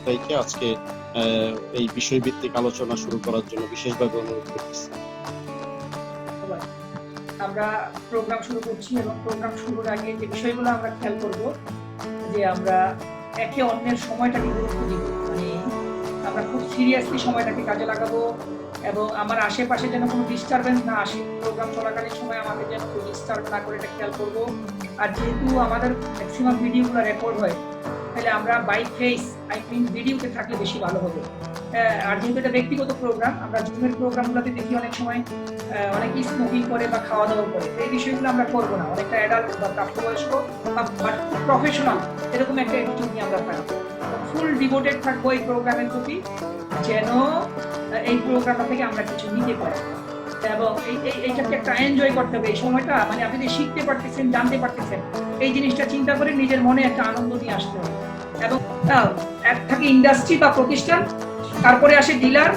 ভাইকে আজকে এই বিষয়ভিত্তিক আলোচনা শুরু করার জন্য বিশেষভাবে অনুরোধ করতেছি। আমরা প্রোগ্রাম শুরু করছি এবং প্রোগ্রাম শুরুর আগে যে বিষয়গুলো আমরা খেয়াল করব যে আমরা একে অন্যের সময়টাকে গুরুত্ব দিব, মানে আমরা খুব সিরিয়াসলি সময়টাকে কাজে লাগাবো এবং আমার আশেপাশে যেন কোনো ডিস্টারবেন্স না আসে, প্রোগ্রাম চলাকালীন সময় আমাদের যেন কোনো ডিস্টার্ব না করে এটা খেয়াল করবো। আর যেহেতু আমাদের ম্যাক্সিমাম ভিডিওগুলো রেকর্ড হয়, তাহলে আমরা বাই ফেস ভিডিওতে থাকলে বেশি ভালো হবে। আর যেহেতু এটা ব্যক্তিগত প্রোগ্রাম, আমরা জুমের প্রোগ্রামগুলোতে দেখি অনেক সময় অনেকেই স্মোকিং করে বা খাওয়া দাওয়া করে, এই বিষয়গুলো আমরা করবো না। অনেকটা অ্যাডাল্ট বা প্রাপ্তবয়স্ক বা প্রফেশনাল এরকম একটা অ্যাটিটিউড নিয়ে আমরা থাকবো, ফুল ডিভোটেড থাকবো এই প্রোগ্রামের প্রতি, যেন এই প্রোগ্রামটা থেকে আমরা কিছু নিতে পারি এবং এইটাকে একটা এনজয় করতে হবে। এই সময়টা মানে আপনি যে শিখতে পারতেছেন, জানতে পারতেছেন, এই জিনিসটা চিন্তা করে নিজের মনে একটা আনন্দ নিয়ে আসতে হবে। এবং এক থাকে ইন্ডাস্ট্রি বা প্রতিষ্ঠান, তারপরে আসে ডিলার,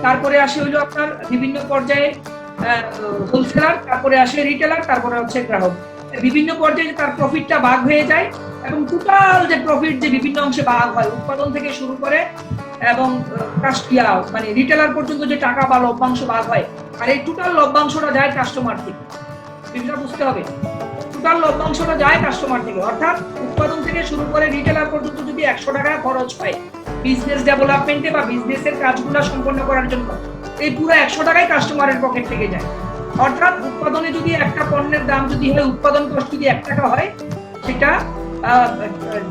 তারপরে আসে হইলো আপনার বিভিন্ন পর্যায়ে হোলসেলার, তারপরে আসে রিটেলার, তারপরে হচ্ছে গ্রাহক। বিভিন্ন পর্যায়ে তার প্রফিটটা ভাগ হয়ে যায় এবং টোটাল যে প্রফিট যে বিভিন্ন অংশে ভাগ হয়, উৎপাদন থেকে শুরু করে এবং মানে রিটেলার পর্যন্ত যে টাকা বা লভ্যাংশ ভাগ হয়, আর এই টোটাল লভ্যাংশটা যায় কাস্টমার থেকে। বিষয়টা বুঝতে হবে, টোটাল লভ্যাংশটা যায় কাস্টমার থেকে, অর্থাৎ উৎপাদন থেকে শুরু করে রিটেলার পর্যন্ত যদি 100 টাকা খরচ হয় বিজনেস ডেভেলপমেন্টে বা বিজনেসের কাজগুলো সম্পন্ন করার জন্য, এই পুরো 100 টাকাই কাস্টমারের পকেট থেকে যায়। অর্থাৎ উৎপাদনে যদি একটা পণ্যের দাম যদি হয়, উৎপাদন কস্ট যদি 1 টাকা হয়, সেটা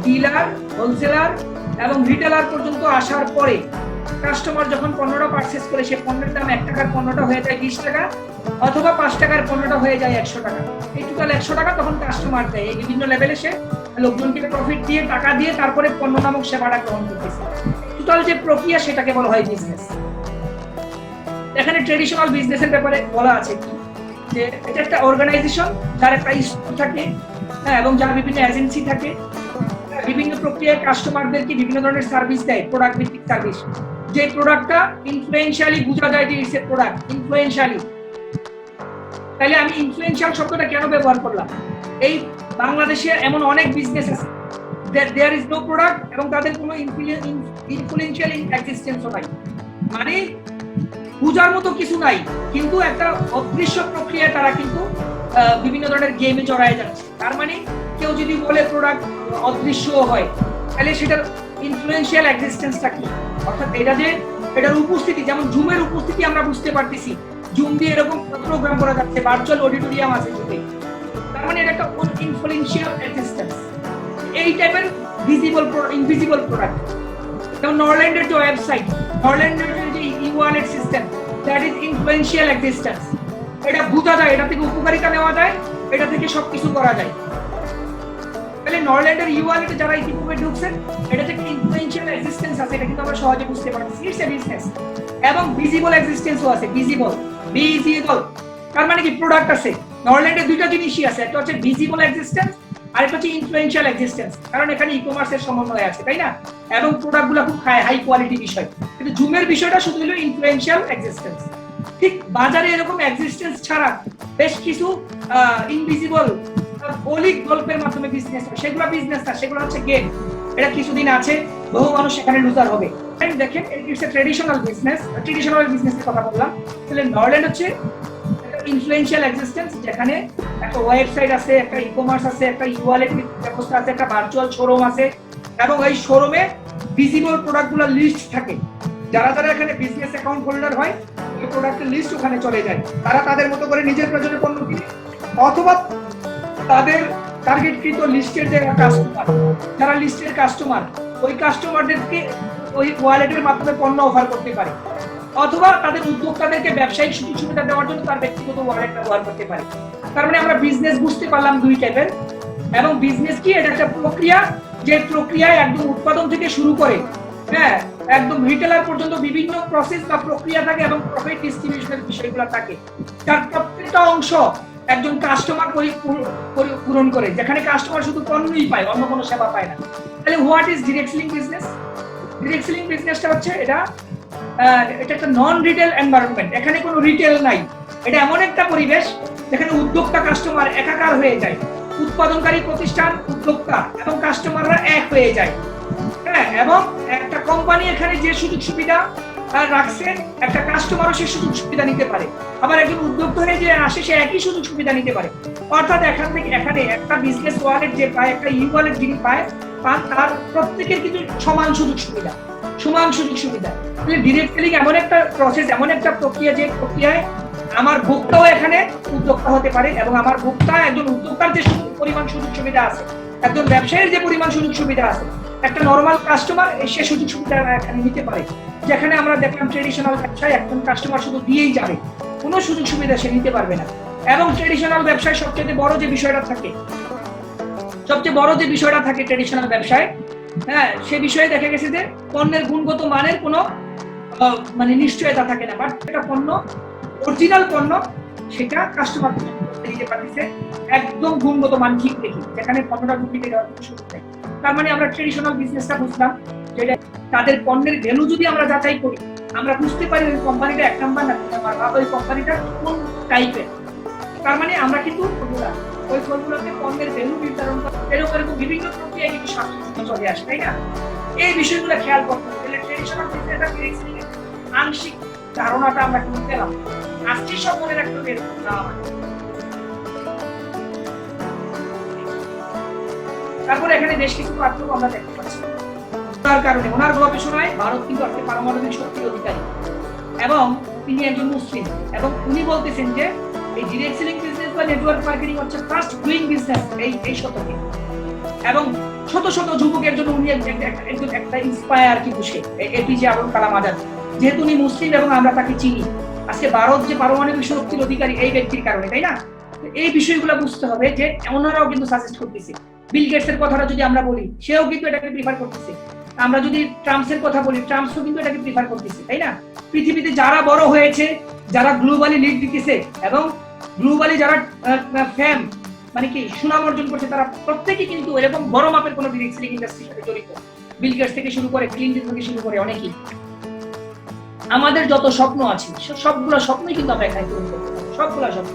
ডিলার, হোলসেলার এবং রিটেলার পর্যন্ত আসার পরে কাস্টমার যখন পণ্যটা পারচেজ করে, সে পণ্যের দাম 1 টাকার পণ্যটা হয়ে যায় 20 টাকা, অথবা 5 টাকার পণ্যটা হয়ে যায় 100 টাকা। এই টোটাল 100 টাকা তখন কাস্টমার দেয়। এই বিভিন্ন লেভেলে সে লোকজনকে প্রফিট দিয়ে, টাকা দিয়ে, তারপরে পণ্য নামক সেবাটা গ্রহণ করতেছে। টোটাল যে প্রক্রিয়া, সেটাকে বলা হয় বিজনেস। এখানে ট্রেডিশনাল বিজনেসের ব্যাপারে বলা আছে কি, যে এটা একটা অর্গানাইজেশন যার একটা স্টোর থাকে, হ্যাঁ, এবং যার বিভিন্ন এজেন্সি থাকে, বিভিন্ন প্রক্রিয়ায় কাস্টমারদেরকে বিভিন্ন ধরনের সার্ভিস দেয়, প্রোডাক্ট ভিত্তিক সার্ভিস। যে প্রোডাক্টটা ইনফ্লুয়েন্সিয়ালি বোঝা যায় যে ইটস এ প্রোডাক্ট, ইনফ্লুয়েন্সিয়ালি। তাহলে আমি ইনফ্লুয়েন্সিয়াল শব্দটা কেন ব্যবহার করলাম? এই বাংলাদেশে এমন অনেক বিজনেস আছে দেয়ার ইজ নো প্রোডাক্ট এবং তাদের কোনো ইনফ্লুয়েন্সিয়াল এক্সিস্টেন্সও নাই, মানে বোঝার মতো কিছু নাই, কিন্তু একটা অদৃশ্য প্রক্রিয়া তারা কিন্তু বিভিন্ন ধরনের গেমে জড়ায় যাচ্ছে। তার মানে কেউ যদি বলে প্রোডাক্ট অদৃশ্য হয়, তাহলে সেটার ইনফ্লুয়েন্সিয়াল এক্সিস্টেন্সটা কি? অর্থাৎ এটা যে এটার উপস্থিতি, যেমন জুমের উপস্থিতি আমরা বুঝতে পারতেছি, জুম দিয়ে এরকম প্রোগ্রাম করা যাচ্ছে, ভার্চুয়াল অডিটোরিয়াম আছে জুমে, তার মানে এটা একটা ইনফ্লুয়েন্সিয়াল এক্সিস্টেন্স। এই টাইপের ভিজিবল ইনভিজিবল প্রোডাক্ট, যেমন নরল্যান্ডের যে ওয়েবসাইট, নরল্যান্ডের যে e wallet system, that is influential existence. এটা বোঝা যায়, এটা থেকে উপকারিতা নেওয়া যায়, এটা থেকে সবকিছু করা যায়। তাহলে নরল্যান্ডের ই-ওয়ালেটে যারা ইতিপূর্বে ঢুকছেন, এটা থেকে ইনফ্লুয়েন্সিয়াল এক্সিস্টেন্স আছে, এটা কিন্তু আমরা সহজে বুঝতে পারছি, ইটস এ বিজনেস। এবং ভিজিবল এক্সিস্টেন্সও আছে, ভিজিবল। তার মানে কি প্রোডাক্ট আছে। নরল্যান্ডে দুইটা জিনিসই আছে, একটা হচ্ছে ভিজিবল এক্সিস্টেন্স আর একটা হচ্ছে ইনফ্লুয়েন্সিয়াল এক্সিস্টেন্স, কারণ এখানে ই-কমার্সের সমন্বয় আছে, তাই না? এবং প্রোডাক্টগুলো খুব হাই কোয়ালিটি বিষয়। কিন্তু জুমের বিষয়টা শুধু হলো ইনফ্লুয়েন্সিয়াল এক্সিস্টেন্স। ঠিক বাজারে এরকম এক্সিস্টেন্স ছাড়া বেশ কিছু ইনভিজিবল অলিক গল্পের মাধ্যমে বিজনেস হয়, সেগুলো বিজনেস না, সেগুলো হচ্ছে গেম। এটা কিছুদিন আছে, বহু মানুষ এখানে লুজার হবে। দেখেন, it's a traditional business. Traditional বিজনেসের কথা বললাম। তাহলে নরল্যান্ড হচ্ছে ইনফ্লুয়েন্সিয়াল এক্সিস্টেন্স, যেখানে একটা ওয়েবসাইট আছে, একটা ই-কমার্স আছে, একটা ই-ওয়ালেট ব্যবস্থা আছে, একটা ভার্চুয়াল শোরুম আছে, এবং এই শোরুমে ভিজিবল প্রোডাক্টগুলো লিস্ট থাকে। যারা যারা এখানে বিজনেস অ্যাকাউন্ট হোল্ডার হয়, ওই প্রোডাক্টের লিস্ট ওখানে চলে যায়। তারা তাদের মতো করে নিজের প্রয়োজনীয় পণ্য কিনে, অথবা তাদের টার্গেটকৃত লিস্টের যে কাস্টমার, যারা লিস্টের কাস্টমার, ওই কাস্টমারদেরকে ওই ওয়ালেটের মাধ্যমে পণ্য অফার করতে পারে, অথবা তাদের উদ্যোক্তাদেরকে ব্যবসায়িক সুযোগ সুবিধা দেওয়ার জন্য তার ব্যক্তিগত ওয়ালেট ব্যবহার করতে পারে। তার মানে আমরা বিজনেস বুঝতে পারলাম দুই টাইপের। এবং বিজনেস কি? এটা একটা প্রক্রিয়া, যে প্রক্রিয়ায় একদম উৎপাদন থেকে শুরু করে, হ্যাঁ, একদম রিটেলার পর্যন্ত বিভিন্ন প্রসেস বা প্রক্রিয়া থাকে এবং প্রফিট ডিস্ট্রিবিউশনের বিষয়গুলো থাকে, যার প্রত্যেকটা অংশ একজন কাস্টমার পূরণ করে, যেখানে কাস্টমার শুধু পণ্যই পায়, অন্য কোনো সেবা পায় না। তাহলে what is direct selling business? Direct selling বিজনেসটা হচ্ছে এটা একটা নন রিটেল এনভায়রনমেন্ট। এখানে কোনো রিটেল নাই। এটা এমন একটা পরিবেশ যেখানে উদ্যোক্তা কাস্টমার একাকার হয়ে যায়, উৎপাদনকারী প্রতিষ্ঠান, উদ্যোক্তা এবং কাস্টমাররা এক হয়ে যায়, হ্যাঁ, এবং একটা কোম্পানি এখানে যে সুযোগ সুবিধা রাখছে, একটা কাস্টমারও সে সুযোগ সুবিধা নিতে পারে, আবার একজন উদ্যোক্তা হয়ে যে আসে সে একই সুযোগ সুবিধা নিতে পারে। অর্থাৎ এখানে একটা বিজনেস ওয়ালেট যে পায়, একটা ই ওয়ালেট যিনি পান তার প্রত্যেকের কিন্তু সমান সুযোগ সুবিধা। ডিরেক্ট সেলিং এমন একটা প্রসেস, এমন একটা প্রক্রিয়া, যে প্রক্রিয়ায় আমার ভোক্তাও এখানে উদ্যোক্তা হতে পারে, এবং আমার ভোক্তা একজন উদ্যোক্তার যে পরিমাণ সুযোগ সুবিধা আছে, একজন ব্যবসায়ীর যে পরিমাণ সুযোগ সুবিধা আছে, একটা নরমাল কাস্টমার সে সুযোগ সুবিধা এখানে নিতে পারে। যেখানে আমরা দেখলাম ট্রেডিশনাল ব্যবসায় একজন কাস্টমার শুধু দিয়েই যাবে, কোনো সুযোগ সুবিধা সে নিতে পারবে না। এবং ট্রেডিশনাল ব্যবসায় সবচেয়ে বড় যে বিষয়টা থাকে ট্রেডিশনাল ব্যবসায়, হ্যাঁ, সে বিষয়ে দেখা গেছে যে পণ্যের গুণগত মানের কোনো মানে নিশ্চয়তা থাকে না। বাট একটা পণ্য, অরিজিনাল পণ্য, সেটা কাস্টমার দিতে পারতেছে একদম গুণগত মান ঠিক রেখে, যেখানে পণ্যটা ডুপ্লিকেট হওয়ার কোনো সুযোগ নেই। তার মানে আমরা ট্রেডিশনাল বিজনেসটা বুঝলাম, যেটা তাদের পণ্যের ভ্যালু যদি আমরা যাচাই করি, আমরা বুঝতে পারি ওই কোম্পানিটা 1 নাম্বার না 2 নাম্বার, বা ওই কোম্পানিটা কোন টাইপের। তার মানে আমরা কিন্তু ওই ফর্মুলাতে পণ্যের ভ্যালু নির্ধারণ করা, এরকম বিভিন্ন প্রক্রিয়া কিন্তু স্বাস্থ্য চলে আসে, তাই না? এই বিষয়গুলো খেয়াল করতে হবে। ট্রেডিশনাল বিজনেসটা আংশিক ধারণাটা আমরা কিন্তু পেলাম। আজকে সব মনে রাখতে হবে এরকম না। তারপরে এখানে বেশ কিছু পার্থক্য আমরা দেখতে পাচ্ছি। তার কারণে ওনার গবেষণায় ভারত কিন্তু আজকে পারমাণবিক শক্তির অধিকারী, এবং তিনি একজন মুসলিম, এবং উনি বলতেছেন যে এই ডিরেক্ট সেলিং বিজনেস বা নেটওয়ার্ক মার্কেটিং হচ্ছে ফার্স্ট গ্রোইং বিজনেস এই শতকে, এবং শত শত যুবকের জন্য উনি একটা ইন্সপায়ার কিন্তু সে এপিজে আবুল কালাম আজাদ। যেহেতু উনি মুসলিম এবং আমরা তাকে চিনি, আজকে ভারত যে পারমাণবিক শক্তির অধিকারী এই ব্যক্তির কারণে, তাই না? এই বিষয়গুলো বুঝতে হবে যে ওনারাও কিন্তু সাজেস্ট করতেছে। বিল গেটস এর কথাটা যদি আমরা বলি, সেও কিন্তু এটাকে প্রিফার করতেছে। আমরা যদি ট্রাম্পসের কথা বলি, ট্রাম্পসও কিন্তু এটাকে প্রিফার করতেছে, তাই না? পৃথিবীতে যারা বড় হয়েছে, যারা গ্লোবালি লিড দিতেছে এবং গ্লোবালি যারা ফেম মানে কি সুনাম অর্জন করছে, তারা প্রত্যেকেই কিন্তু এরকম বড় মাপের কোনো ডিরেক্ট সেলিং ইন্ডাস্ট্রির সাথে জড়িত। বিল গেটস থেকে শুরু করে, ক্লিনটন থেকে শুরু করে অনেকেই। আমাদের যত স্বপ্ন আছে সবগুলো স্বপ্নই কিন্তু আমরা এখানে পূরণ করতে পারি, সবগুলো স্বপ্ন,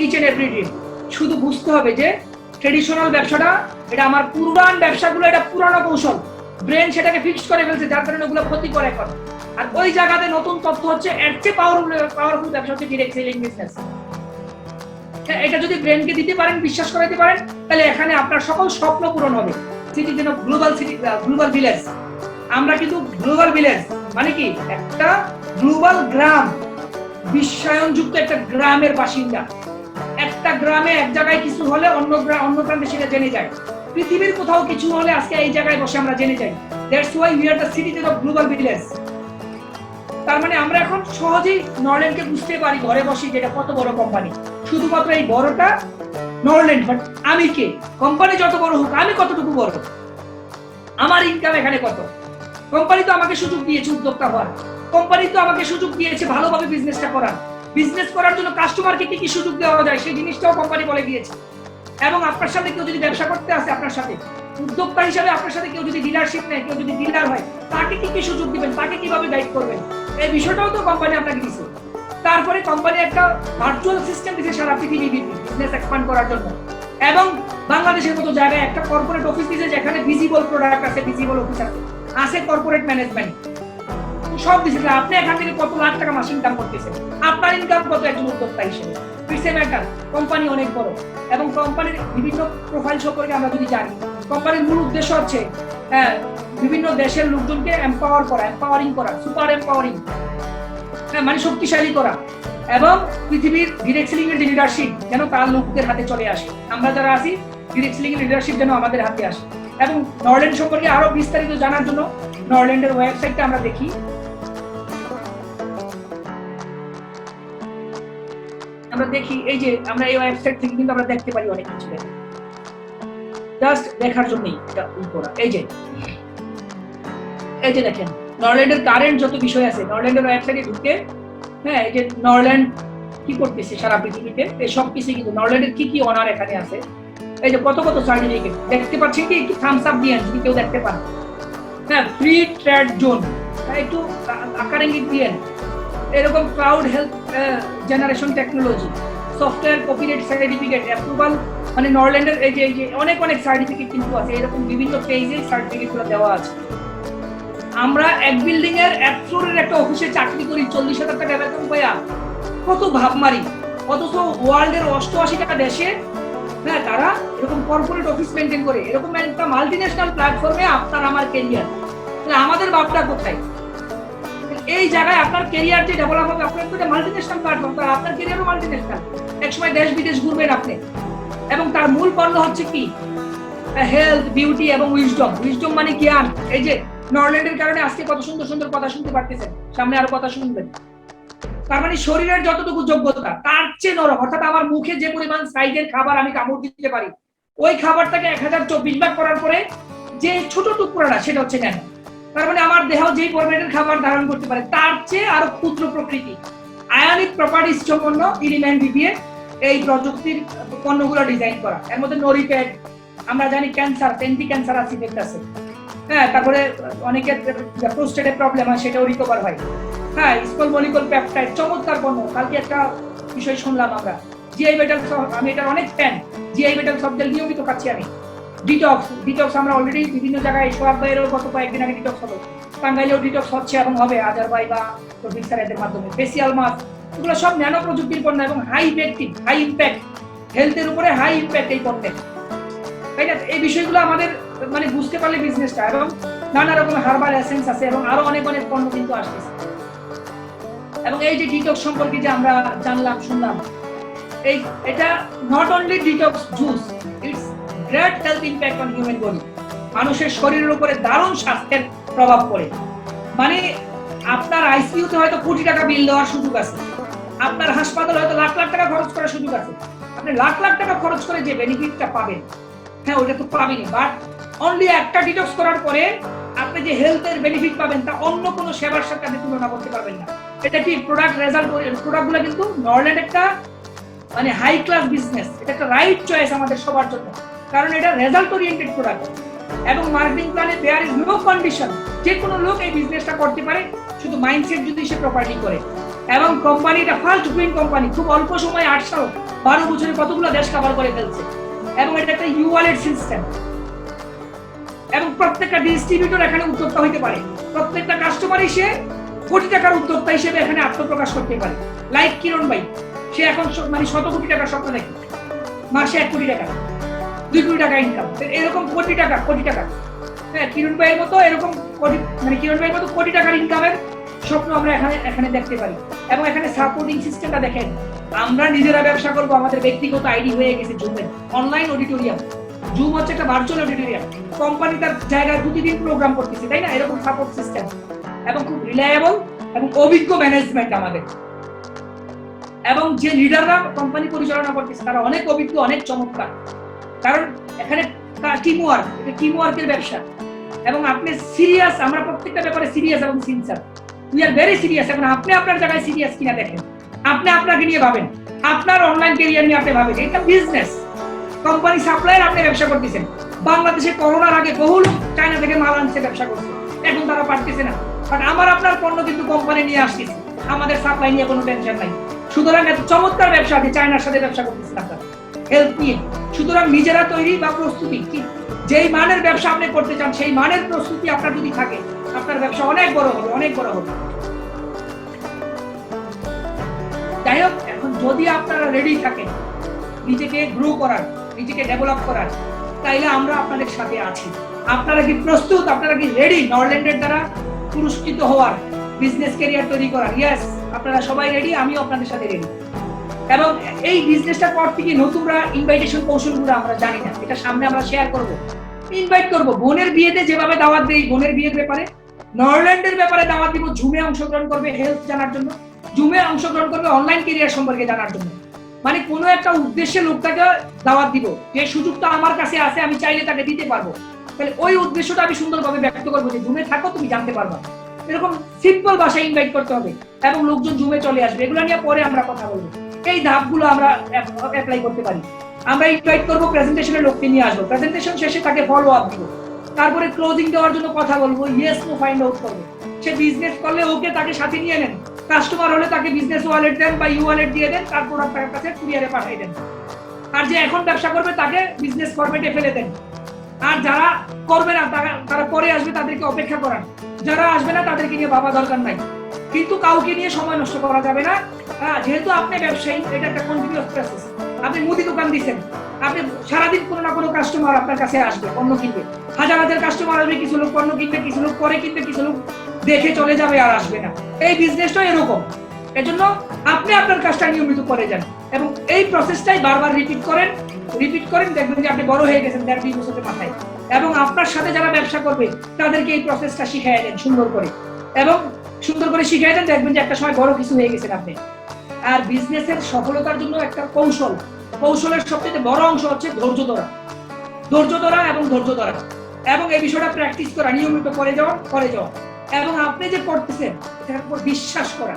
ইচ এন্ড এভরি ড্রিম। শুধু বুঝতে হবে যে ট্রেডিশনাল ব্যবসাটা, এটা আমার পুরান ব্যবসাগুলো, এটা পুরানো কৌশল, ব্রেন সেটাকে ফিক্স করে ফেলছে, যার কারণে ওগুলো ক্ষতি করে এখন। আর ওই জায়গাতে নতুন তথ্য হচ্ছে, এর চেয়ে পাওয়ারফুল ব্যবসা হচ্ছে ডিরেক্ট সেলিং বিজনেস। এটা যদি ব্রেনকে দিতে পারেন, বিশ্বাস করাতে পারেন, তাহলে এখানে আপনার সকল স্বপ্ন পূরণ হবে। সিটি যেন গ্লোবাল সিটি, গ্লোবাল ভিলেজ। আমরা কিন্তু গ্লোবাল ভিলেজ মানে কি একটা গ্লোবাল গ্রাম, বিশ্বায়নযুক্ত একটা গ্রামের বাসিন্দা। একটা গ্রামে এক জায়গায় কিছু হলে অন্য প্রান্তে সেটা জেনে যায়। পৃথিবীর কোথাও কিছু হলে আজকে এই জায়গায় বসে আমরা জেনে যাই। That's why we are the citizen of global village. তার মানে আমরা এখন সহজেই নরল্যান্ডকে বুঝতে পারি ঘরে বসে, যেটা কত বড় কোম্পানি। শুধুমাত্র এই বড়টা নরল্যান্ড, বাট আমি কে? কোম্পানি যত বড় হোক, আমি কতটুকু বড়, আমার ইনকাম এখানে কত? কোম্পানি তো আমাকে সুযোগ দিয়েছে উদ্যোক্তা হওয়ার, কোম্পানি তো আমাকে সুযোগ দিয়েছে ভালোভাবে বিজনেসটা করার। বিজনেস করার জন্য কাস্টমারকে কি কি সুযোগ দেওয়া যায় সেই জিনিসটাও কোম্পানি বলে দিয়েছে। এবং আপনার সাথে কেউ যদি ব্যবসা করতে আসে, আপনার সাথে উদ্যোক্তা হিসাবে আপনার সাথে কেউ যদি ডিলারশিপ নেয়, কেউ যদি ডিলার হয়, তাকে কি কি সুযোগ দিবেন, তাকে কিভাবে গাইড করবেন, এই বিষয়টাও তো কোম্পানি আপনাকে দিয়েছে। তারপরে কোম্পানি একটা ভার্চুয়াল সিস্টেম দিয়েছে সারা পৃথিবী বিজনেস এক্সপান্ড করার জন্য, এবং বাংলাদেশের মতো জায়গায় একটা কর্পোরেট অফিস দিয়েছে, যেখানে ভিজিবল প্রোডাক্ট আছে, ভিজিবল অফিস আছে কর্পোরেট ম্যানেজমেন্ট সব দিয়েছে। আপনি এখান থেকে কত লাখ টাকা মাস ইনকাম করতেছেন, আপনার ইনকাম কত একজন উদ্যোক্তা হিসেবে, ইটস এ ম্যাটার। কোম্পানি অনেক বড়, এবং কোম্পানির বিভিন্ন প্রোফাইল সম্পর্কে আমরা যদি জানি, কোম্পানির মূল উদ্দেশ্য হচ্ছে বিভিন্ন দেশের লোকজনকে এম্পাওয়ার করা, এম্পাওয়ারিং করা, সুপার এম্পাওয়ারিং, মানে শক্তিশালী করা, এবং পৃথিবীর ডিরেক্ট সেলিং এর লিডারশিপ যেন তার লোকদের হাতে চলে আসে। আমরা যারা আছি ডিরেক্ট সেলিং এর লিডারশিপ যেন আমাদের হাতে আসে। এবং নরল্যান্ড সম্পর্কে আরো বিস্তারিত জানার জন্য নরল্যান্ডের ওয়েবসাইটটা আমরা দেখি। আমরা দেখি, এই যে আমরা এই ওয়েবসাইট থেকে কিন্তু আমরা দেখতে পারি অনেক কিছু, জাস্ট দেখার জন্যই এটা করা। এই যে দেখেন নরল্যান্ডের কারেন্ট যত বিষয় আছে, নরল্যান্ডের ওয়েবসাইটে ঢুকে, হ্যাঁ, এই যে নরল্যান্ড কি করতেছে সারা পৃথিবীতে, এই সব কিছু কিন্তু নরল্যান্ডের কি কি অনার এখানে আছে। এই যে কত কত সার্টিফিকেট দেখতে পাচ্ছেন, কি একটু থামস আপ দিয়েন যদি কেউ দেখতে পান। হ্যাঁ, ফ্রি ট্রেড জোন, একটু আকার ইঙ্গিত দিয়েন। এরকম cloud health generation technology, software copyright certificate, approval, মানে নরল্যান্ডের এই যে অনেক সার্টিফিকেট কিন্তু আছে। এরকম বিভিন্ন পেজে সার্টিফিকেটগুলো দেওয়া আছে। আমরা এক বিল্ডিং এর এক ফ্লোরের একটা অফিসে চাকরি করি, 40,000 টাকা বেতন পাইয়া কত ভাব মারি, অথচ ওয়ার্ল্ডের 88টা দেশে হ্যাঁ তারা এরকম কর্পোরেট অফিস মেনটেন করে, এরকম একটা মাল্টিন্যাশনাল প্ল্যাটফর্মে আপনার আমার কেরিয়ার। তাহলে আমাদের ভাবটা কোথায়? এই জায়গায় আপনার কেরিয়ার যে ডেভেলপ হবে, আপনার তো মাল্টিন্যাশনাল প্ল্যাটফর্ম, তার আপনার কেরিয়ারও মাল্টিন্যাশনাল। একসময় দেশ বিদেশ ঘুরবেন আপনি, এবং তার মূল পণ্য হচ্ছে কি? হেলথ, বিউটি এবং উইজডম। উইজডম মানে জ্ঞান। এই যে নরল্যান্ডের কারণে আজকে কত সুন্দর সুন্দর কথা শুনতে পারতেছেন, সামনে আরো কথা শুনবেন। তার মানে শরীরের যতটুকু যোগ্যতা তার চেয়ে নরম, অর্থাৎ আমার মুখে যে পরিমাণ সাইজের খাবার আমি কামড় দিতে পারি, ওই খাবারটাকে 1024 ভাগ করার পরে যে ছোট টুকরোটা সেটা হচ্ছে ন্যানো। তার মানে আমার দেহ যেই ফরম্যাটের খাবার ধারণ করতে পারে তার চেয়ে আরো ক্ষুদ্র প্রকৃতি আয়নিক প্রপার্টিজ সম্পন্ন এলিমেন্ট দিয়ে এই প্রযুক্তির পণ্যগুলো ডিজাইন করা। এর মধ্যে নরিপ্যাড, আমরা জানি ক্যান্সার, অ্যান্টি ক্যান্সার অ্যাসিড আছে, হ্যাঁ, তারপরে অনেকের প্রোস্টেটের প্রবলেম হয় সেটাও রিকভার হয়, হ্যাঁ, স্মল মলিকুল পেপটাইড, চমৎকার পণ্য। কালকে একটা বিষয় শুনলাম আমরা, জিআই বেটাল, আমি এটার অনেক ফ্যান, জিআই বেটাল সবজেল নিয়মিত খাচ্ছি আমি। ডিটক্স আমরা অলরেডি বিভিন্ন জায়গায়, সোহাগ ভাইয়েরও গত কয়েকদিন আগে ডিটক্স হলো, টাঙ্গাইলেও ডিটক্স হচ্ছে এবং হবে আজার ভাই বা রফিক স্যার এদের মাধ্যমে। ফেসিয়াল মাস্ক, এগুলো সব ন্যানো প্রযুক্তির পণ্য এবং হাই ইফেক্টিভ, হাই ইম্প্যাক্ট, হেলথের উপরে হাই ইম্প্যাক্ট এই পণ্যের, তাই না? এই বিষয়গুলো আমাদের মানে বুঝতে পারলে বিজনেসটা, এবং নানা রকম হার্বাল এসেন্স আছে এবং আরো অনেক অনেক পণ্য কিন্তু আসতেছে। এবং এই যে ডিটক্স সম্পর্কে যে আমরা জানলাম শুনলাম, এটা not only detox juice, it's great health impact on human body. মানুষের শরীরের উপরে দারুণ স্বাস্থ্যের প্রভাব পড়ে। মানে আপনার আইসিইউতে হয়তো কোটি টাকা বিল দেওয়ার সুযোগ আছে, আপনার হাসপাতালে হয়তো লাখ লাখ টাকা খরচ করার সুযোগ আছে, আপনি লাখ লাখ টাকা খরচ করে যে বেনিফিটটা পাবেন, হ্যাঁ ওটা তো পাবেনই, বাট অনলি একটা ডিটক্স করার পরে আপনি যে হেলথের বেনিফিট পাবেন তা অন্য কোনো সেবার সাথে আপনি তুলনা করতে পারবেন না। এটা কি প্রোডাক্ট রেজাল্ট, প্রোডাক্টগুলো কিন্তু নরল্যান্ড একটা মানে হাই ক্লাস বিজনেস, এটা একটা রাইট চয়েস আমাদের সবার জন্য, কারণ এটা রেজাল্ট ওরিয়েন্টেড প্রোডাক্ট। এবং মার্কেটিং প্ল্যানে দেয়ার ইজ নো কন্ডিশন, যে কোনো লোক এই বিজনেসটা করতে পারে, শুধু মাইন্ডসেট যদি সে প্রপারলি করে। এবং কোম্পানিটা ফার্স্ট গ্রোইং কোম্পানি, খুব অল্প সময় 8 সাল 12 বছরে কতগুলো দেশ কভার করে ফেলছে, এবং এটা একটা ইউওয়ালেট সিস্টেম, এবং প্রত্যেকটা ডিস্ট্রিবিউটর এখানে উদ্যোক্তা হইতে পারে, প্রত্যেকটা কাস্টমারই সে কোটি টাকার উদ্যোক্তা হিসেবে এখানে আত্মপ্রকাশ করতে পারে। লাইক কিরণ ভাই, সে এখন মানে 100 কোটি টাকার স্বপ্ন দেখে, মাসে 1 কোটি টাকা, 2 কোটি টাকা ইনকাম, এরকম কোটি টাকা, হ্যাঁ, কিরণ ভাইয়ের মতো এরকম কোটি, মানে কিরণ ভাইয়ের মতো কোটি টাকার ইনকামের স্বপ্ন আমরা এখানে দেখতে পারি। এবং এখানে সাপোর্টিং সিস্টেমটা দেখেন, আমরা নিজেরা ব্যবসা করবো, আমাদের ব্যক্তিগত আইডি হয়ে গেছে জুমের অনলাইন অডিটোরিয়াম। জুম হচ্ছে একটা ভার্চুয়াল অডিটোরিয়াম, কোম্পানি তার জায়গায় প্রতিদিন প্রোগ্রাম করতেছে, তাই না? এরকম সাপোর্ট সিস্টেম এবং খুব রিলায়েবল এবং অভিজ্ঞ ম্যানেজমেন্ট আমাদের, এবং যে লিডাররা কোম্পানি পরিচালনা করতেছে তারা অনেক অভিজ্ঞ, অনেক চমৎকার, কারণ এখানে টিমওয়ার্ক, এটা টিমওয়ার্কের ব্যবসা। এবং আপনি সিরিয়াস, আমরা প্রত্যেকটা ব্যাপারে সিরিয়াস এবং sincere, we are very serious. এখন আপনি আপনার জায়গায় সিরিয়াস কিনা দেখেন, আপনি আপনাকে নিয়ে ভাবেন, আপনার অনলাইন ক্যারিয়ার নিয়ে আপনি ভাবেন, এটা বিজনেস। কোম্পানি সাপ্লায়ার, আপনি ব্যবসা করতেছেন। বাংলাদেশে করোনার আগে বহু লোক চায়না থেকে মাল আনছে, ব্যবসা করছে, এখন তারা পারতেছে না, বাট আমার আপনার পণ্য কিন্তু কোম্পানি নিয়ে আসতেছে, আমাদের সাপ্লাই নিয়ে কোনো টেনশন নাই। সুতরাং এত চমৎকার ব্যবসা, আপনি চায়নার সাথে ব্যবসা করতেছেন আপনারা হেলথ নিয়ে। সুতরাং নিজেরা তৈরি বা প্রস্তুতি, যেই মানের ব্যবসা আপনি করতে চান সেই মানের প্রস্তুতি আপনার যদি থাকে, আপনার ব্যবসা অনেক বড় হবে, অনেক বড় হবে। যাই হোক, এখন যদি আপনারা রেডি থাকেন নিজেকে গ্রো করার, নিজেকে ডেভেলপ করার, তাইলে আমরা আপনাদের সাথে আছি। আপনারা কি প্রস্তুত? আপনারা কি রেডি নরল্যান্ডের দ্বারা পুরস্কৃত হওয়ার, বিজনেস ক্যারিয়ার তৈরি করার? ইয়েস, আপনারা সবাই রেডি, আমিও আপনাদের সাথে রেডি। এবং এই বিজনেসটা করতে গিয়ে নতুনরা ইনভাইটেশন কৌশলগুলো আমরা জানি না, এটা সামনে আমরা শেয়ার করব, ইনভাইট করব। বোনের বিয়েতে যেভাবে দাওয়াত দেই, বোনের বিয়ের ব্যাপারে, নরল্যান্ডের ব্যাপারে দাওয়াত দিব। জুমে অংশগ্রহণ করবে হেলথ জানার জন্য, জুমে অংশগ্রহণ করবে অনলাইন ক্যারিয়ার সম্পর্কে জানার জন্য। মানে কোনো একটা উদ্দেশ্যে লোকটাকে দাওয়াত দিব, যে সুযোগটা আমার কাছে আছে, আমি চাইলে তাকে দিতে পারবো। তাহলে ওই উদ্দেশ্যটা আমি সুন্দরভাবে ব্যক্ত করবো, যে জুমে থাকো, তুমি জানতে পারবা। এরকম সিম্পল ভাষায় ইনভাইট করতে হবে এবং লোকজন জুমে চলে আসবে। এগুলো নিয়ে পরে আমরা কথা বলবো। এই ধাপগুলো আমরা অ্যাপ্লাই করতে পারি। আমরা ইনভাইট করবো, প্রেজেন্টেশনের লোককে নিয়ে আসবো, প্রেজেন্টেশন শেষে তাকে ফলো আপ দিব, তারপরে ক্লোজিং দেওয়ার জন্য কথা বলবো, ইয়েস নো ফাইন্ড আউট করবো। সে বিজনেস করলে ওকে, তাকে সাথে নিয়ে নেন। কাস্টমার হলে তাকে বিজনেস ওয়ালেট দেন বা ইউ ওয়ালেট দিয়ে দেন, তার প্রোডাক্ট তার কাছে কুরিয়ারে পাঠিয়ে দেন। আর যে এখন ব্যবসা করবে তাকে বিজনেস ফরম্যাটে ফেলে দেন। আর যারা করবে না তারা পরে আসবে, তাদেরকে অপেক্ষা করান। যারা আসবে না তাদেরকে নিয়ে ভাবা দরকার নাই, কিন্তু কাউকে নিয়ে সময় নষ্ট করা যাবে না। যেহেতু আপনি ব্যবসায়ী, এটা একটা কন্টিনিউয়াস প্রসেস। আপনি মুদি দোকান দিচ্ছেন, আপনি সারাদিন কোনো না কোনো কাস্টমার আপনার কাছে আসবে, পণ্য কিনবে। হাজার হাজার কাস্টমার আসবে, কিছু লোক পণ্য কিনবে, কিছু লোক পরে কিনবে, কিছু লোক দেখে চলে যাবে আর আসবে না। এই বিজনেসটা এরকম। এজন্য আপনি আপনার কাজটা নিয়মিত করে যান এবং এই প্রসেসটাই বারবার রিপিট করেন, দেখবেন যে আপনি বড় হয়ে গেছেন 1.5-2 বছরের মাথায়। এবং আপনার সাথে যারা ব্যবসা করবে তাদেরকে এই প্রসেসটা শিখিয়ে দেন সুন্দর করে, এবং সুন্দর করে শিখিয়ে দেন, দেখবেন যে একটা সময় বড় কিছু হয়ে গেছেন আপনি। আর বিজনেসের সফলতার জন্য একটা কৌশলের সবচেয়ে বড় অংশ হচ্ছে ধৈর্য ধরা এবং ধৈর্য ধরা, এবং এই বিষয়টা প্র্যাকটিস করা, নিয়মিত করে যাওয়া এবং আপনি যে করতেছেন এটার উপর বিশ্বাস করা।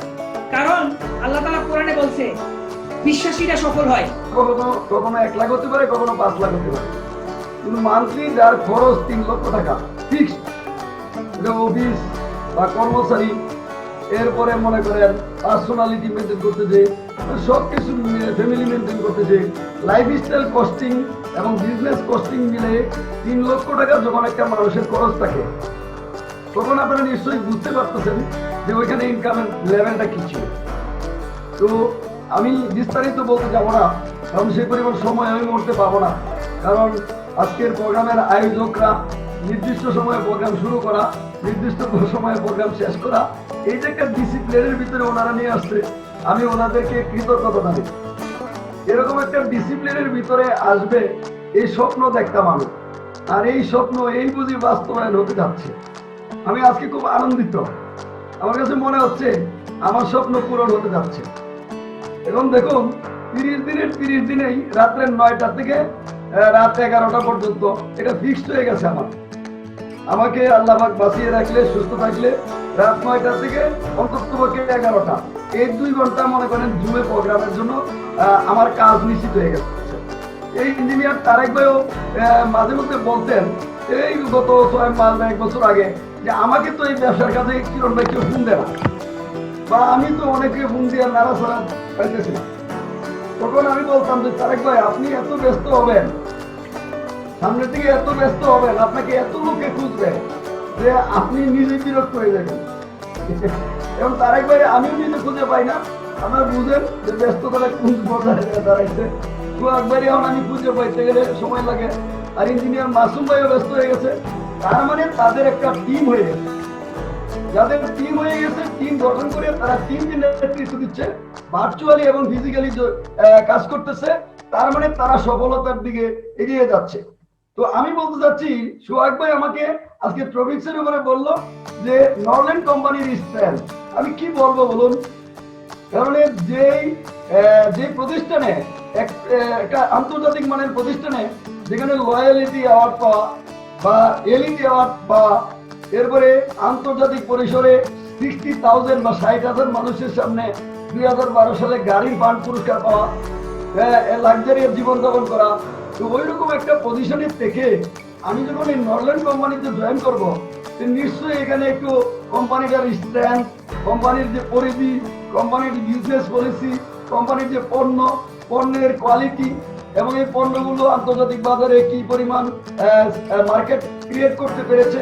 কারণ আল্লাহ তাআলা কোরআনে বলছে বিশ্বাসীরা সফল হয়। কখনো 1 লাখ হতে পারে, কখনো 5 লাখ হতে পারে, কিন্তু মান্থলি যার খরচ 3 লক্ষ টাকা ফিক্সড, এটা অফিস বা কর্মচারী, এরপরে মনে করেন পার্সোনালিটি মেনটেন করতেছে, সবকিছু ফ্যামিলি মেনটেন করতেছে, লাইফস্টাইল কস্টিং এবং বিজনেস কস্টিং মিলে 3 লক্ষ টাকা যখন একটা মানুষের খরচ থাকে, তখন আপনারা নিশ্চয়ই বুঝতে পারতেছেন যে ওইখানে ইনকামের লেভেলটা কি ছিল। তো আমি বিস্তারিত বলতে যাবো না, কারণ সেই পরিমাণ সময় আমি করতে পারবো না। কারণ আজকের প্রোগ্রামের আয়োজকরা নির্দিষ্ট সময়ে প্রোগ্রাম শুরু করা, নির্দিষ্ট সময়ে প্রোগ্রাম শেষ করা, এই যে একটা ডিসিপ্লিনের ভিতরে ওনারা নিয়ে আসছে, আমি ওনাদেরকে কৃতজ্ঞতা জানাই। এরকম একটা ডিসিপ্লিনের ভিতরে আসবে এই স্বপ্ন দেখতাম আমি, আর এই স্বপ্ন এই বুঝি বাস্তবায়ন হতে যাচ্ছে। আমি আজকে খুব আনন্দিত, আমার কাছে মনে হচ্ছে আমার স্বপ্ন পূরণ হতে যাচ্ছে। এবং দেখুন 30 দিনেই রাত্রে 9টা থেকে রাত 11টা পর্যন্ত এটা ফিক্সড হয়ে গেছে। আমাকে আল্লাহ পাক বাঁচিয়ে রাখলে, সুস্থ থাকলে রাত 9টা থেকে অন্তত 11টা, এই 2 ঘন্টা মনে করেন জুমে প্রোগ্রামের জন্য আমার কাজ নিশ্চিত হয়ে গেছে। এই ইঞ্জিনিয়ার তারেক ভাইও মাঝে মধ্যে বলতেন এই গত 6 মাস বা 1 বছর আগে যে আমাকে তো এই ব্যবসার কাজে কিরণ ভাই কেউ ফোন দেয় না, বা আমি তো অনেকে ফোন দিয়ে নাড়াচাড়া পাইতেছি না। তখন আমি বলতাম যে তারেক ভাই আপনি এত ব্যস্ত হবেন, সামনের দিকে এত ব্যস্ত হবেন, আপনাকে এত লোকে খুঁজবে যে আপনি নিজে বিরক্ত হয়ে যাবেন। এবং তারেক ভাই আমিও নিজে খুঁজে পাই না, আপনারা বুঝেন যে ব্যস্ততাটা কোন পর্যায়ে দাঁড়াইছে। তো একবারই এখন আমি খুঁজে পাইতে গেলে সময় লাগে। আর ইঞ্জিনিয়ার মাসুম ভাইও ব্যস্ত হয়ে গেছে, তার মানে তাদের একটা টিম হয়ে গেছে। যাদের টিম হয়ে গেছে, টিম গঠন করে তারা 3 দিনের নেতৃত্ব দিচ্ছে, ভার্চুয়ালি এবং ফিজিক্যালি কাজ করতেছে, তার মানে তারা সফলতার দিকে এগিয়ে যাচ্ছে। তো আমি বলতে চাচ্ছি, সোহাগ ভাই আমাকে আজকে ট্রফিক্সের উপরে বললো যে নরল্যান্ড কোম্পানির স্ট্রেংথ। আমি কি বলবো বলুন, কারণ যে প্রতিষ্ঠানে একটা আন্তর্জাতিক মানের প্রতিষ্ঠানে যেখানে লয়ালিটি অ্যাওয়ার্ড পাওয়া বা এলইডি অ্যাওয়ার্ড পাওয়া, এরপরে আন্তর্জাতিক পরিসরে 60,000 বা 60,000 মানুষের সামনে 2012 সালে গাড়ির ফান্ড পুরস্কার পাওয়া, লাক্সারিয়াস জীবনযাপন করা, তো ওই রকম একটা পজিশনে থেকে আমি যখন এই নরল্যান্ড কোম্পানিতে জয়েন করবো, নিশ্চয়ই এখানে একটু কোম্পানিটার স্ট্রেংথ, কোম্পানির যে পরিধি, কোম্পানির বিজনেস পলিসি, কোম্পানির যে পণ্যের কোয়ালিটি এবং এই পণ্যগুলো আন্তর্জাতিক বাজারে কি পরিমাণ মার্কেট ক্রিয়েট করতে পেরেছে,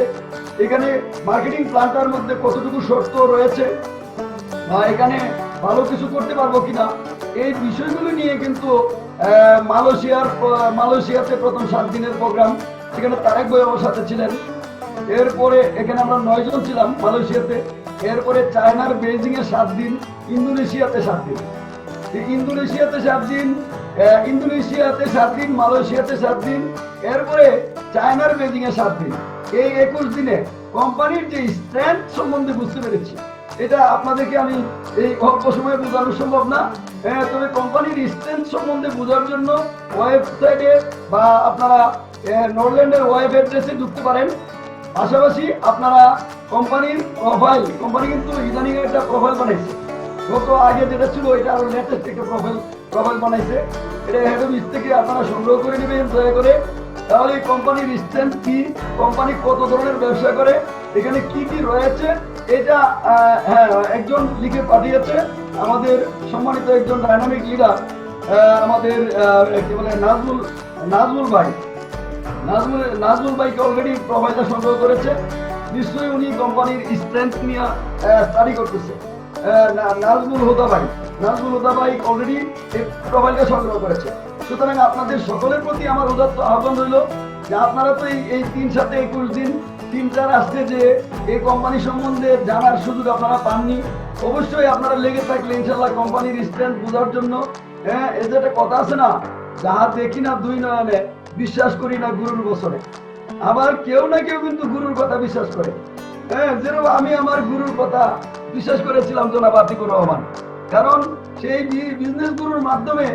এখানে মার্কেটিং প্ল্যানটার মধ্যে কতটুকু শর্ত রয়েছে, এখানে ভালো কিছু করতে পারবো কিনা, এই বিষয়গুলো নিয়ে কিন্তু মালয়েশিয়াতে প্রথম 7 দিনের প্রোগ্রাম, সেখানে তারেক ভাই আমার সাথে ছিলেন। এরপরে এখানে আমরা 9 জন ছিলাম মালয়েশিয়াতে। এরপরে চায়নার বেইজিং এ 7 দিন, ইন্দোনেশিয়াতে 7 দিন, ইন্দোনেশিয়াতে 7 দিন, মালয়েশিয়াতে 7 দিন, এরপরে চায়নার বেইজিং এ 7 দিন। এই 21 দিনে কোম্পানির যে স্ট্রেংথ সম্বন্ধে বুঝতে পেরেছি। এটা আপনাদেরকে আমি এই অল্প সময়ে বোঝানো সম্ভব না, তবে কোম্পানির স্ট্রেংথ সম্বন্ধে বোঝার জন্য ওয়েবসাইটে বা আপনারা নরল্যান্ডের ওয়েব অ্যাড্রেসে ঢুকতে পারেন। পাশাপাশি আপনারা কোম্পানির প্রোফাইল, কোম্পানি কিন্তু ইদানিং একটা প্রোফাইল বানাইছে, গত আগে যেটা ছিল এটা আরো লেটেস্ট একটা প্রোফাইল বানাইছে, এটা হেড অফিস থেকে আপনারা সংগ্রহ করে নেবেন দয়া করে। তাহলে এই কোম্পানির স্ট্রেংথ কি, কোম্পানি কত ধরনের ব্যবসা করে, এখানে কি কি রয়েছে, এটা একজন লিখে পাঠিয়েছে আমাদের সম্মানিত একজন ডাইনামিক লিডার, আমাদের কি বলে নাজমুল ভাই। নাজমুল ভাইকে অলরেডি প্রোফাইলটা সংগ্রহ করেছে, নিশ্চয়ই উনি কোম্পানির স্ট্রেংথ নিয়ে স্টাডি করতেছে। নাজমুল হুদা ভাই অলরেডি এই প্রোফাইলটা সংগ্রহ করেছে। সুতরাং আপনাদের সকলের প্রতি আমার উদাত্ত আহ্বান রইল যে আপনারা তো এই 3-7-21 দিন 3টা রাষ্ট্রে যে এই কোম্পানি সম্বন্ধে জানার সুযোগ আপনারা পাননি। অবশ্যই আপনারা লেগে থাকলে ইনশাল্লাহ কোম্পানির স্ট্রেংথ বোঝার জন্য, এই যে একটা কথা আছে না, যাহা দেখি না 2 নয়নে বিশ্বাস করি না গুরুর বছরে। আবার কেউ না কেউ কিন্তু গুরুর কথা বিশ্বাস করে। যেরকম আমি আমার গুরুর কথা বিশ্বাস করেছিলাম জনাব আতিকুর রহমান, কারণ সেই বিজনেস গুরুর মাধ্যমে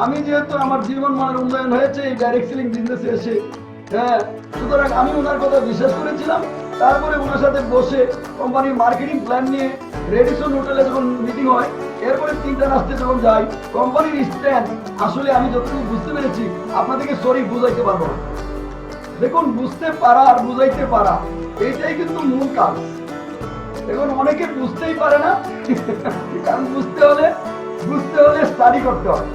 আমি যেহেতু আমার জীবন মানের উন্নয়ন হয়েছে এই ডাইরেক্ট সেলিং বিজনেসে এসে, সুতরাং আমি ওনার কথা বিশ্বাস করেছিলাম। তারপরে ওনার সাথে বসে কোম্পানির মার্কেটিং প্ল্যান নিয়ে রেডিসন হোটেলে যখন মিটিং হয়, এরপরে 3টা রাস্তায় যখন যাই, কোম্পানির স্ট্যান্ড আসলে আমি যতটুকু বুঝতে পেরেছি আপনাদেরকে সরি বুঝাইতে পারবো না। দেখুন, বুঝতে পারা আর বুঝাইতে পারা এইটাই কিন্তু মূল কাজ। দেখুন, অনেকে বুঝতেই পারে না, কারণ বুঝতে হলে স্টাডি করতে হয়।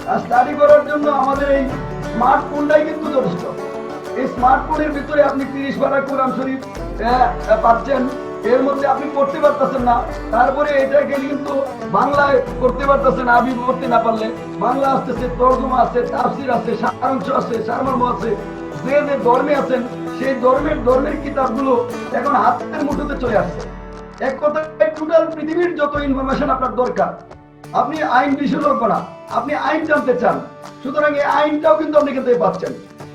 আর স্টাডি করার জন্য আমাদের এই স্মার্টফোনটাই কিন্তু যথেষ্ট। এই স্মার্টফোনের ভিতরে আপনি 30 পারা কোরআন শরীফ পাচ্ছেন, এর মধ্যে আপনি পড়তে পারতেছেন না, তারপরে এটাকে কিন্তু বাংলায় করতে পারতেছেন। আরবি পড়তে না পারলে বাংলা আসতেছে, তর্জমা আছে, তাফসির আছে, সারাংশ আছে, সারমর্ম আছে। যে ধর্মে আছেন সেই ধর্মের কিতাবগুলো এখন হাতের মুঠোতে চলে আসছে। এক কথায় টোটাল পৃথিবীর যত ইনফরমেশন আপনার দরকার, আপনি আইন বিশেষজ্ঞ না, আপনি আইন জানতে চান, সুতরাং এই আইনটাও কিন্তু আপনি কিন্তু পাচ্ছেন।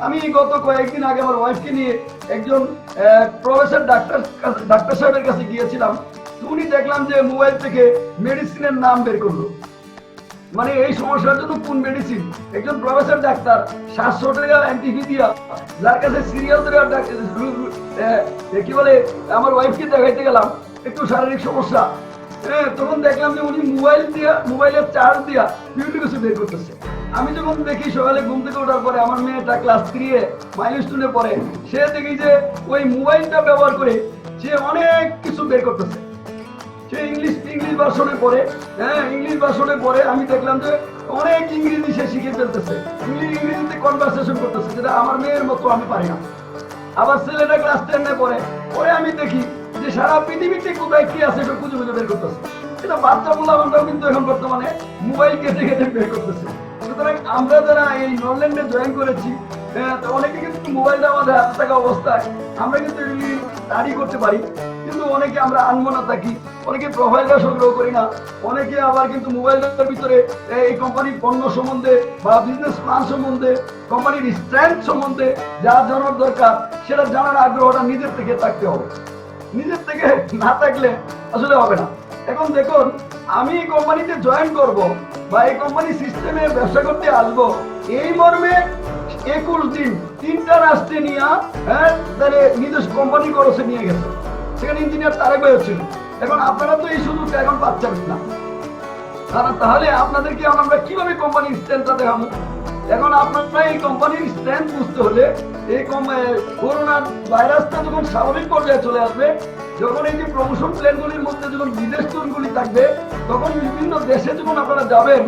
আমি গত কয়েকদিন আগে আমার ওয়াইফকে নিয়ে একজন প্রফেসর ডাক্তার সাহেবের কাছে গিয়েছিলাম। উনি দেখলাম যে মোবাইল থেকে মেডিসিনের নাম বের করলো, মানে এই সমস্যার জন্য কোন মেডিসিন। একজন প্রফেসর ডাক্তার 700 টাকা অ্যান্টিভিডিয়া, যার কাছে সিরিয়াল কি বলে, আমার ওয়াইফকে দেখাইতে গেলাম একটু শারীরিক সমস্যা, তখন দেখলাম যে উনি মোবাইলের চার্জ দিয়া বিভিন্ন কিছু বের করতেছে। আমি যখন দেখি সকালে ঘুম থেকে ওঠার পরে আমার মেয়েটা ক্লাস 3-এ মাইলস্টোনে পড়ে, সে দেখি যে ওই মোবাইলটা ব্যবহার করে সে অনেক কিছু বের করতেছে। সে ইংলিশ ভার্সনে পড়ে, ইংলিশ ভার্সনে পড়ে আমি দেখলাম যে অনেক ইংরেজি সে শিখে ফেলতেছে, ইংরেজিতে কনভারসেশন করতেছে, যেটা আমার মেয়ের মতো আমি পারি না। আবার ছেলেটা ক্লাস 10-এ পরে আমি দেখি যে সারা পৃথিবীতে কোথায় কি আছে সব খুঁজে বের করতেছে। এটা বাচ্চা বললামরাও কিন্তু এখন বর্তমানে মোবাইল কেটে বের করতেছে। সুতরাং আমরা যারা এই নরল্যান্ডে জয়েন করেছি, অনেকে কিন্তু মোবাইলটা আমাদের হাতে থাকা অবস্থায় আমরা কিন্তু এগুলি স্টাডি করতে পারি, কিন্তু অনেকে আমরা আনবো না থাকি, অনেকে প্রোফাইলটা সংগ্রহ করি না, অনেকে আবার কিন্তু মোবাইলের ভিতরে এই কোম্পানির পণ্য সম্বন্ধে বা বিজনেস প্ল্যান সম্বন্ধে, কোম্পানির স্ট্রেংথ সম্বন্ধে যা জানার দরকার সেটা জানার আগ্রহটা নিজের থেকে থাকতে হবে। নিজের থেকে না থাকলে আসলে হবে না। এখন দেখুন, আমি এই কোম্পানিতে জয়েন করব বা এই কোম্পানি সিস্টেমে ব্যবসা করতে আসবো, এই মর্মে 21 দিন 3টা রাষ্ট্রে নিয়ে তাহলে নিজস্ব কোম্পানি খরচে নিয়ে গেছে, সেখানে ইঞ্জিনিয়ার তারেক ভাই হচ্ছিল। এখন আপনারা তো এই সুযোগটা এখন পাচ্ছেন না, তাহলে আপনাদেরকে আমরা কিভাবে কোম্পানির স্ট্রেংথটা দেখাবো? এখন আপনারা এই কোম্পানির স্ট্রেংথ বুঝতে হলে এই করোনা ভাইরাসটা যখন স্বাভাবিক পর্যায়ে চলে আসবে, যখন এই যে প্রমোশন প্ল্যানগুলির মধ্যে যখন বিদেশ ট্যুরগুলি থাকবে, তখন বিভিন্ন দেশে যখন আপনারা যাবেন,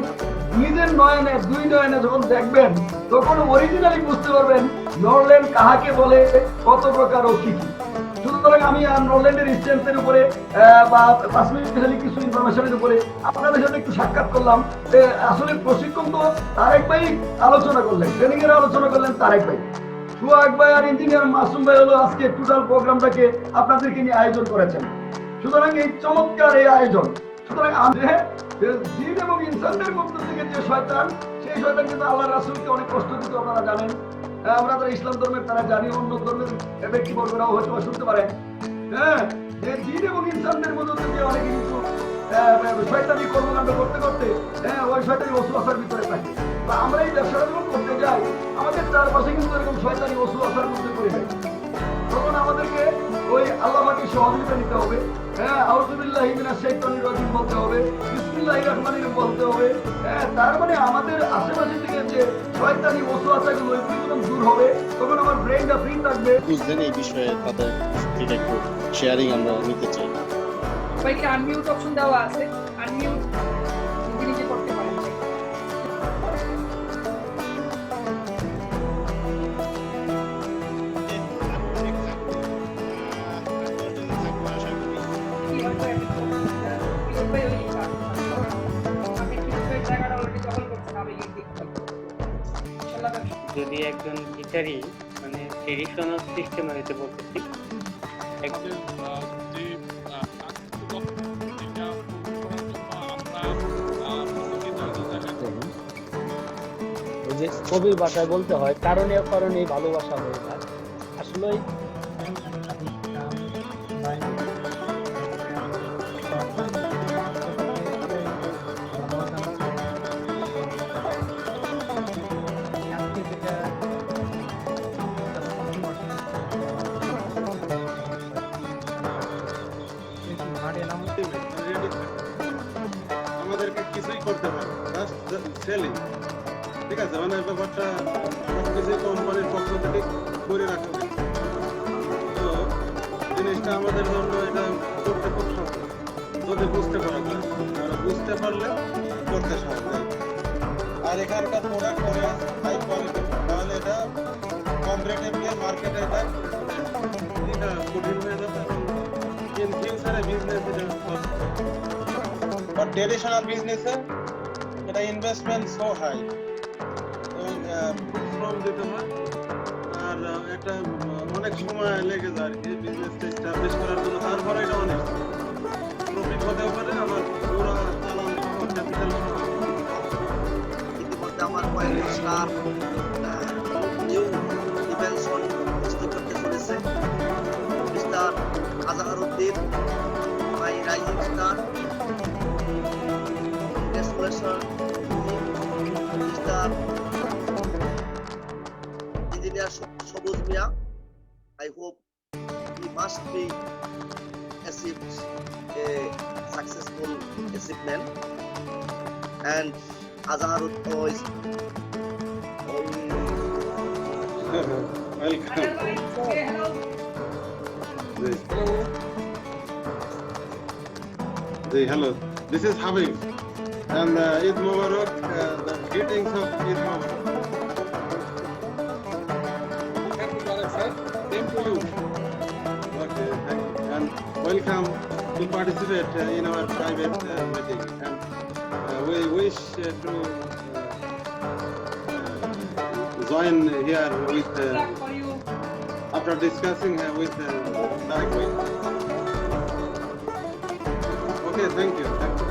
নিজের নয়নে 2 নয়নে যখন দেখবেন, তখন অরিজিনালি বুঝতে পারবেন নরল্যান্ড কাহাকে বলে, কত প্রকার ও কি কি। সুতরাং আমি নরল্যান্ডের স্ট্রেংথের উপরে বা স্পেশালি কিছু ইনফরমেশনের উপরে আপনাদের সাথে একটু সাক্ষাৎ করলাম। আসলে প্রশিক্ষণ তো তারেক ভাই আলোচনা করলেন, ট্রেনিং এর আলোচনা করলেন তারেক ভাই, সুহাগ ভাই আর ইঞ্জিনিয়ার মাসুম ভাই হলো আজকে টোটাল প্রোগ্রামটাকে আপনাদেরকে নিয়ে আয়োজন করেছেন। সুতরাং এই চমৎকার এই আয়োজন, সুতরাং জিন এবং ইনসানদের মধ্য থেকে যে শয়তান, সেই শয়তান কিন্তু আল্লাহ রাসূলকে অনেক কষ্ট দিত, আপনারা জানেন। আমরা যারা ইসলাম ধর্মের তারা জানি, অন্য ধর্মের ব্যক্তিবর্গরাও হয়তো শুনতে পারেন, যে জিন এবং ইনসানদের মধ্য থেকে অনেক কিছু শয়তানি কর্মকাণ্ড করতে করতে ওই শয়তানি ওসওয়াসার ভিতরে থাকে। বা আমরা এই ব্যবসাটা যখন করতে যাই, আমাদের চারপাশে কিন্তু এরকম শয়তানি ওসওয়াসার মধ্যে পড়ে যায়, তখন আমাদেরকে ওই আল্লাহকে সহযোগিতা নিতে হবে। আউযুবিল্লাহি মিনাশ শাইতানির রাজিম বলতে হবে, বিসমিল্লাহির রহমানির রহিম বলতে হবে। তার মানে আমাদের আশেপাশে থেকে যে শয়তানি ওসওয়াসাগুলো এগুলো যখন দূর হবে, তখন আমার ব্রেইনটা ফ্রি থাকবে। বুঝলেন এই বিষয়ে তাদের থেকে একটু শেয়ারিং আমরা নিতে চাই। সবাইকে আনমিউট অপশন দেওয়া আছে, আনমিউট নিজে করতে পারেন। আপনাদের যদি একজন ভিখারি মানে ট্রেডিশনাল সিস্টেম হইতে বলতেছি আমাদের যে যেটা করার জন্য আমরা ওই যে কবির ভাষায় বলতে হয় কারণে অকারণেই ভালোবাসা হয়ে যায় আসলে আমাদেরকে কিছুই করতে পারে সেলিং ঠিক আছে মানে ব্যাপারটা সবকিছুই কোম্পানির পক্ষ থেকে করে রাখা হবে তো জিনিসটা আমাদের জন্য এটা করতে খুব সহজ যদি বুঝতে পারা যায় আর বুঝতে পারলে করতে সহজ হয়। আর এখানকার প্রোডাক্ট করে হাই কোয়ালিটি তাহলে এটা কম্পারেটিভলি মার্কেটে এটা কঠিন হয়ে যাবে এবং ইন ফিউচারে বিজনেস এটা বাট ট্রেডিশনাল বিজনেসে এটা ইনভেস্টমেন্ট সো হাই এবং শ্রম দিতে হয় আর একটা অনেক সময় লেগে যায় আর কি বিজনেসটা এস্টাবলিশ করার জন্য তারপরে এটা অনেক প্রফিট হতেও পারে আমার পুরো চালান সহ ক্যাপিটাল ইতিমধ্যে আমার কয়েকটা নিউ ডিমেনশন প্রস্তুত করতে চলেছে mister Azharuddin my rising star congratulation mister engineer Sabuj Mia I hope he must be achieved a successful achievement and Azharud is Hello, this is Habib and Eid Mubarak, the greetings of Eid Mubarak. Thank you, Barak sir. Same to you. Okay, thank you. And welcome to participate in our private meeting. And we wish to join here with for you. after discussing with Tarek. Okay, thank you. Thank you.